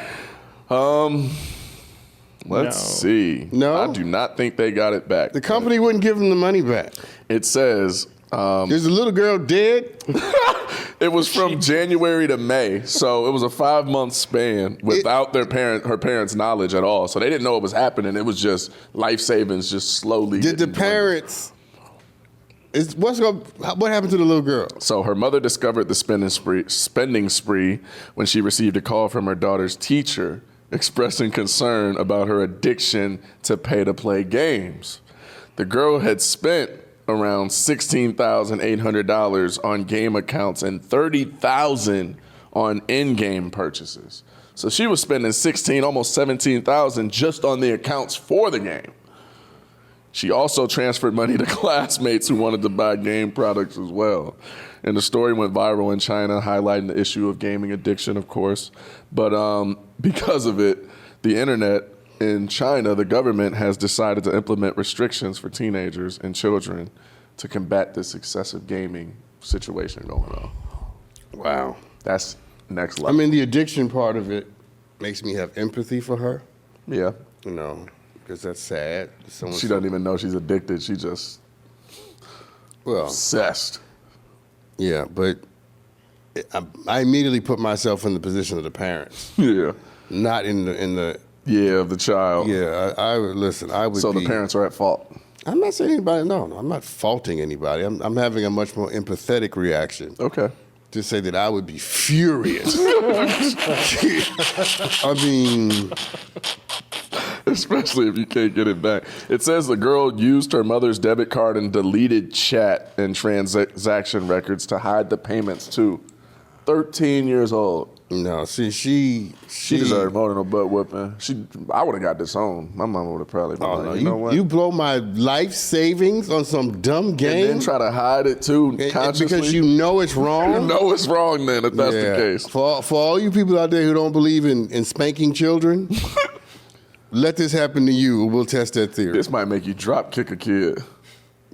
B: Let's see.
A: No?
B: I do not think they got it back.
A: The company wouldn't give them the money back.
B: It says.
A: There's a little girl dead.
B: It was from January to May, so it was a 5-month span without her parents' knowledge at all. So they didn't know what was happening. It was just life savings, just slowly.
A: Did the parents? What happened to the little girl?
B: So her mother discovered the spending spree when she received a call from her daughter's teacher expressing concern about her addiction to pay-to-play games. The girl had spent around $16,800 on game accounts and $30,000 on in-game purchases. So she was spending almost $17,000 just on the accounts for the game. She also transferred money to classmates who wanted to buy game products as well. And the story went viral in China, highlighting the issue of gaming addiction, of course. But because of it, the internet in China, the government has decided to implement restrictions for teenagers and children to combat this excessive gaming situation going on.
A: Wow.
B: That's next
A: I
B: level.
A: mean, the addiction part of it makes me have empathy for her,
B: Yeah.
A: you know, because that's sad.
B: She doesn't even know she's addicted. She just
A: well,
B: obsessed.
A: yeah, but I immediately put myself in the position of the parents,
B: Yeah.
A: not in the
B: Yeah, of the child.
A: yeah. I would listen. I would.
B: So
A: be,
B: the parents are at fault.
A: I'm not saying anybody. No, I'm not faulting anybody. I'm having a much more empathetic reaction.
B: Okay.
A: To say that I would be furious. I mean,
B: Especially if you can't get it back. It says the girl used her mother's debit card and deleted chat and transaction records to hide the payments too. 13 years old.
A: no. See, she
B: deserved more than a butt whooping. I would have got disowned. My mom would have probably been
A: Oh
B: like,
A: no,
B: you know what?
A: you blow my life savings on some dumb game.
B: and then try to hide it too consciously.
A: because you know it's wrong.
B: You know it's wrong then if that's the case.
A: For all you people out there who don't believe in spanking children, let this happen to you. We'll test that theory.
B: This might make you drop kick a kid.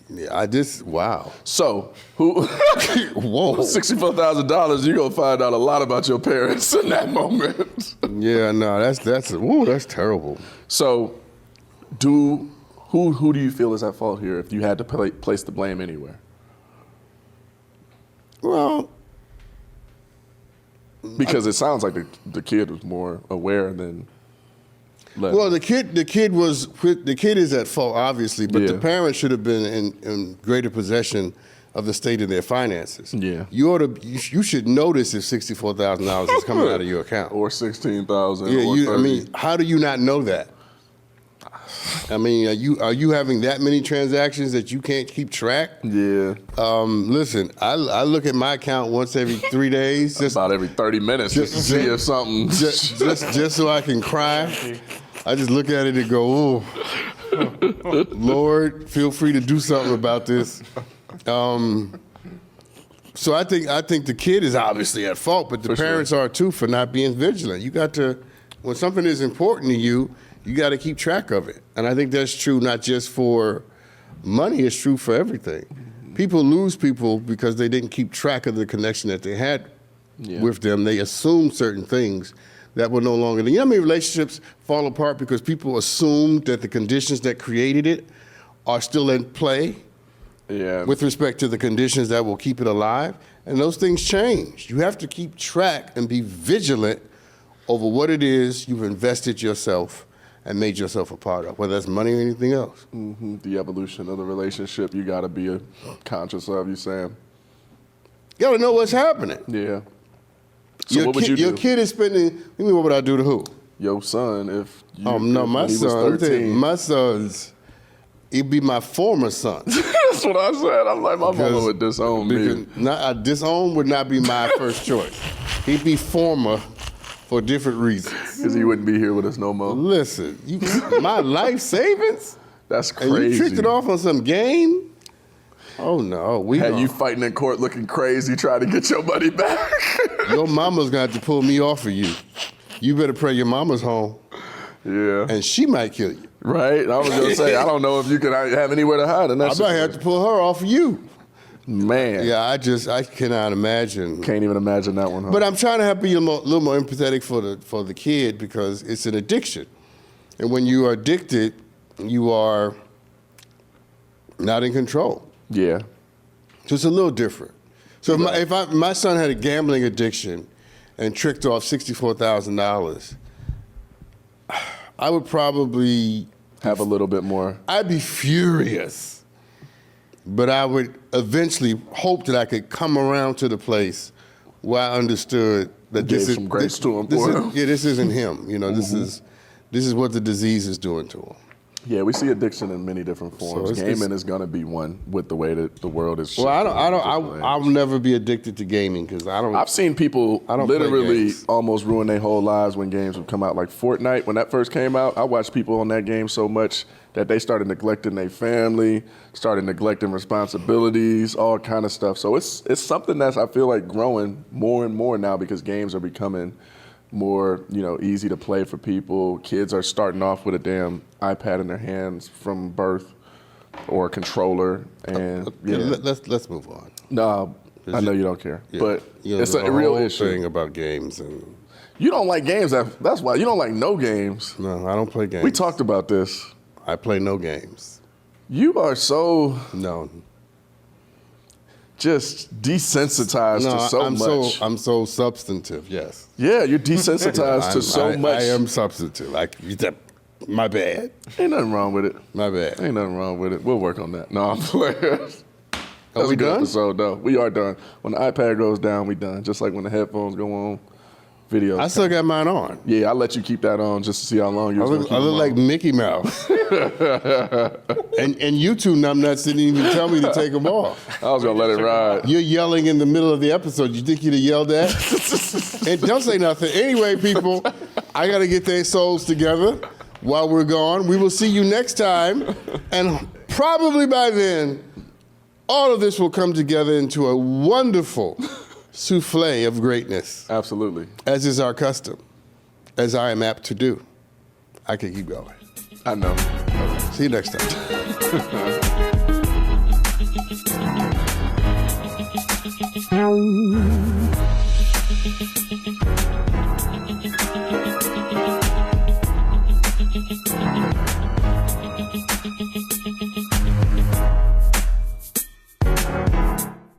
A: Yeah, wow.
B: So, who?
A: Whoa.
B: $64,000, you're going to find out a lot about your parents in that moment.
A: Yeah, no, that's terrible.
B: So, who do you feel is at fault here if you had to place the blame anywhere?
A: Well,
B: Because it sounds like the kid was more aware than.
A: well, the kid is at fault, obviously, but the
B: Yeah.
A: parents should have been in greater possession of the state of their finances.
B: Yeah.
A: You should notice if $64,000 is coming out of your account.
B: Or 16,000.
A: Yeah,
B: or 30.
A: I mean, how do you not know that? I mean, are you having that many transactions that you can't keep track?
B: Yeah.
A: Listen, I look at my account once every 3 days, just
B: About every 30 minutes just to see if something.
A: just so I can cry. I just look at it and go, "Oh, Lord, feel free to do something about this." So I think the kid is obviously at fault, but the parents are too for not being vigilant. You got to, when something is important to you, you got to keep track of it. And I think that's true not just for money; it's true for everything. People lose people because they didn't keep track of the connection that they had with them. They assume certain things that were no longer there. You know how many relationships fall apart because people assume that the conditions that created it are still in play with respect to the conditions that will keep it alive? And those things change. You have to keep track and be vigilant over what it is you've invested yourself and made yourself a part of, whether that's money or anything else.
B: Mm-hmm. The evolution of the relationship, you got to be conscious of, you saying?
A: You gotta know what's happening.
B: Yeah. So what would you do?
A: Your kid is spending, you mean what would I do to who?
B: Your son, if you
A: my
B: when he was
A: son,
B: 13.
A: my son's, he'd be my former son.
B: That's what I said. I'm like, my mama would disown me.
A: Disown would not be my first choice. He'd be former for different reasons.
B: Because he wouldn't be here with us no more.
A: Listen, my life savings?
B: That's crazy.
A: And you tricked it off on some game? Oh no,
B: Had you fighting in court looking crazy trying to get your money back.
A: Your mama's gonna have to pull me off of you. You better pray your mama's home.
B: Yeah.
A: And she might kill you.
B: Right? I was gonna say, I don't know if you can have anywhere to hide in that
A: I might have to pull her off of you.
B: Man.
A: Yeah, I cannot imagine.
B: Can't even imagine that one, huh?
A: But I'm trying to be a little more empathetic for the kid because it's an addiction. And when you are addicted, you are not in control.
B: Yeah.
A: So it's a little different. So if my son had a gambling addiction and tricked off $64,000, I would probably
B: have a little bit more.
A: I'd be furious. But I would eventually hope that I could come around to the place where I understood that
B: Gave some grace to him.
A: This isn't him. You know, this is what the disease is doing to him.
B: Yeah, we see addiction in many different forms. Gaming is gonna be one with the way that the world is.
A: Well, I'll never be addicted to gaming because I don't.
B: I've seen people literally
A: games.
B: almost ruin their whole lives when games would come out. Like Fortnite, when that first came out, I watched people on that game so much that they started neglecting their family, started neglecting responsibilities, all kind of stuff. So it's something that's, I feel like, growing more and more now because games are becoming more, easy to play for people. Kids are starting off with a damn iPad in their hands from birth or a controller. And
A: let's move on.
B: No, I know you don't care, but it's
A: there's
B: a real
A: whole
B: issue.
A: thing about games, and
B: You don't like games. That's why you don't like no games.
A: no, I don't play games.
B: We talked about this.
A: I play no games.
B: You are so
A: No,
B: just desensitized to so much.
A: I'm so substantive. Yes.
B: Yeah, you're desensitized to so much.
A: I am substantive. My bad.
B: Ain't nothing wrong with it.
A: My bad.
B: Ain't nothing wrong with it. We'll work on that. No, I'm playing. That's
A: we
B: a good
A: done?
B: episode, though. We are done. When the iPad goes down, we done. Just like when the headphones go on, videos.
A: I still got mine on.
B: Yeah, I'll let you keep that on just to see how long
A: I
B: you're
A: look like Mickey Mouse. and you two numbnuts didn't even tell me to take them off.
B: I was gonna let it ride.
A: You're yelling in the middle of the episode. You think you'd have yelled at? And don't say nothing. Anyway, people, I got to get their souls together while we're gone. We will see you next time. And probably by then, all of this will come together into a wonderful souffle of greatness.
B: Absolutely.
A: As is our custom, as I am apt to do. I can keep going.
B: I know.
A: See you next time.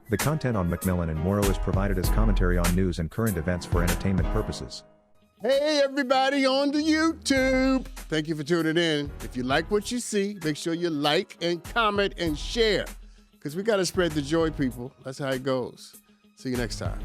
I: The content on McMillan and Morrow is provided as commentary on news and current events for entertainment purposes.
A: Hey, everybody on the YouTube. Thank you for tuning in. If you like what you see, make sure you like and comment and share because we got to spread the joy, people. That's how it goes. See you next time.